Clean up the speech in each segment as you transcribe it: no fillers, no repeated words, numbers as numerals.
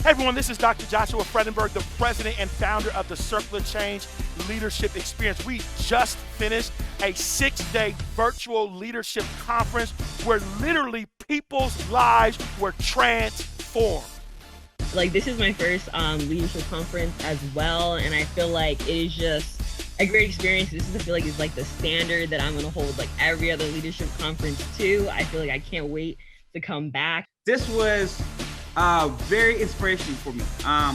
Hey everyone, this is Dr. Joshua Fredenberg, the president and founder of the Circle of Change Leadership Experience. We just finished a 6-day virtual leadership conference where literally people's lives were transformed. Like, this is my first leadership conference as well, and I feel like it is just a great experience. This is, I feel like, is like the standard that I'm going to hold like every other leadership conference too. I feel like I can't wait to come back. This was very inspirational for me.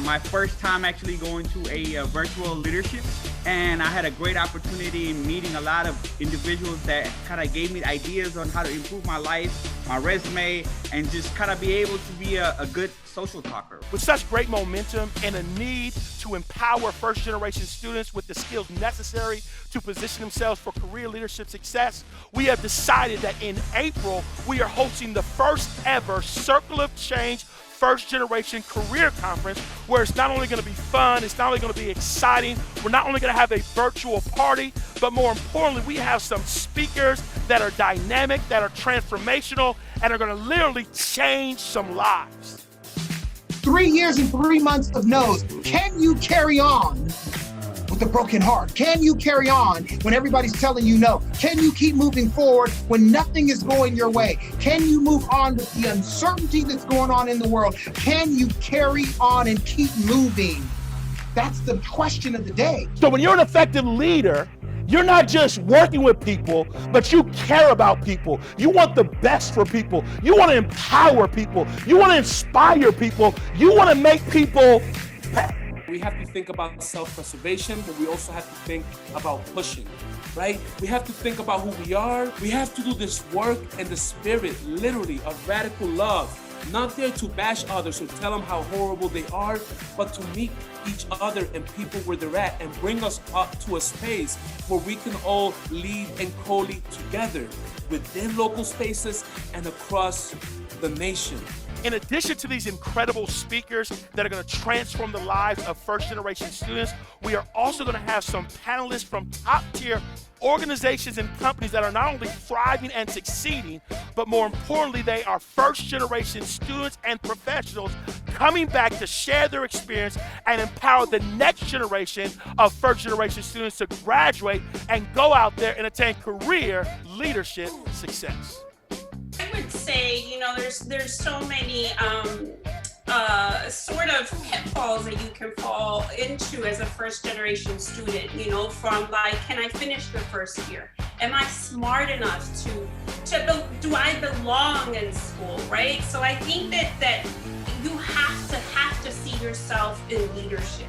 My first time actually going to a virtual leadership, and I had a great opportunity in meeting a lot of individuals that kind of gave me ideas on how to improve my life, my resume, and just kind of be able to be a good social talker. With such great momentum and a need to empower first-generation students with the skills necessary to position themselves for career leadership success, we have decided that in April, we are hosting the first ever Circle of Change First Generation Career Conference, where it's not only going to be fun, it's not only going to be exciting, we're not only going to have a virtual party, but more importantly, we have some speakers that are dynamic, that are transformational, and are going to literally change some lives. 3 years and 3 months of no's. Can you carry on with a broken heart? Can you carry on when everybody's telling you no? Can you keep moving forward when nothing is going your way? Can you move on with the uncertainty that's going on in the world? Can you carry on and keep moving? That's the question of the day. So when you're an effective leader, you're not just working with people, but you care about people. You want the best for people. You want to empower people. You want to inspire people. You want to make people. We have to think about self-preservation, but we also have to think about pushing, right? We have to think about who we are. We have to do this work in the spirit, literally, of radical love. Not there to bash others or tell them how horrible they are, but to meet each other and people where they're at and bring us up to a space where we can all lead and co-lead together within local spaces and across the nation. In addition to these incredible speakers that are going to transform the lives of first-generation students, we are also going to have some panelists from top-tier organizations and companies that are not only thriving and succeeding, but more importantly, they are first-generation students and professionals coming back to share their experience and empower the next generation of first-generation students to graduate and go out there and attain career leadership success. I would say, there's so many sort of pitfalls that you can fall into as a first generation student, from like, can I finish the first year? Am I smart enough do I belong in school, right? So I think that you have to see yourself in leadership.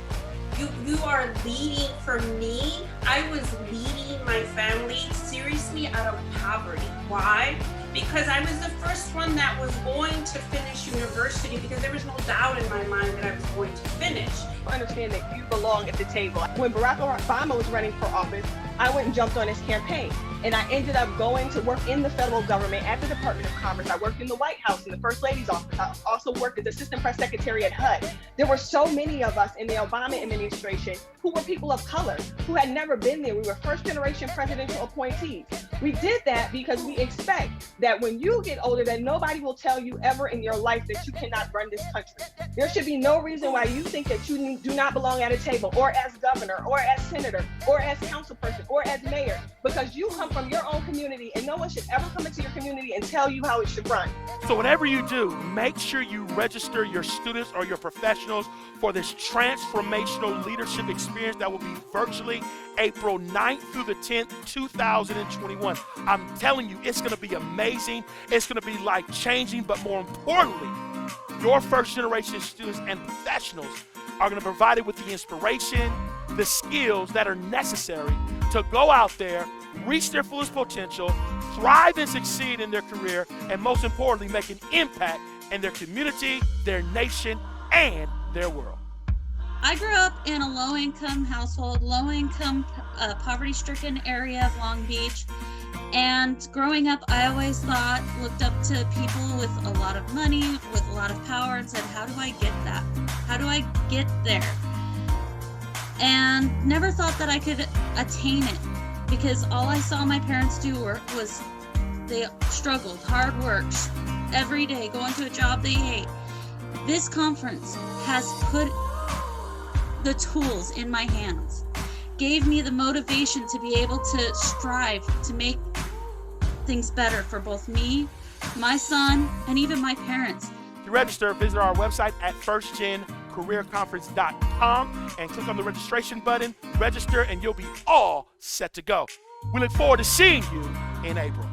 You are leading. For me, I was leading my family seriously out of poverty. Why? Because I was the first one that was going to finish university, because there was no doubt in my mind that I was going to finish. Understand that you belong at the table. When Barack Obama was running for office, I went and jumped on his campaign. And I ended up going to work in the federal government at the Department of Commerce. I worked in the White House in the First Lady's office. I also worked as Assistant Press Secretary at HUD. There were so many of us in the Obama administration who were people of color, who had never been there. We were first generation presidential appointees. We did that because we expect that when you get older, that nobody will tell you ever in your life that you cannot run this country. There should be no reason why you think that you do not belong at a table, or as governor, or as senator, or as councilperson, or as mayor, because you come from your own community, and no one should ever come into your community and tell you how it should run. So whatever you do, make sure you register your students or your professionals for this transformational leadership experience that will be virtually April 9th through the 10th, 2021. I'm telling you, it's going to be amazing. It's going to be life-changing, but more importantly, your first-generation students and professionals are going to be provided with the inspiration, the skills that are necessary to go out there, reach their fullest potential, thrive and succeed in their career, and most importantly, make an impact in their community, their nation, and their world. I grew up in a low-income household, low-income, poverty-stricken area of Long Beach. And growing up, I always looked up to people with a lot of money, with a lot of power, and said, how do I get that? How do I get there? And never thought that I could attain it, because all I saw my parents do was they struggled, hard work, every day, going to a job they hate. This conference has put the tools in my hands, gave me the motivation to be able to strive to make things better for both me, my son, and even my parents. To register, visit our website at firstgencareerconference.com and click on the registration button, register, and you'll be all set to go. We look forward to seeing you in April.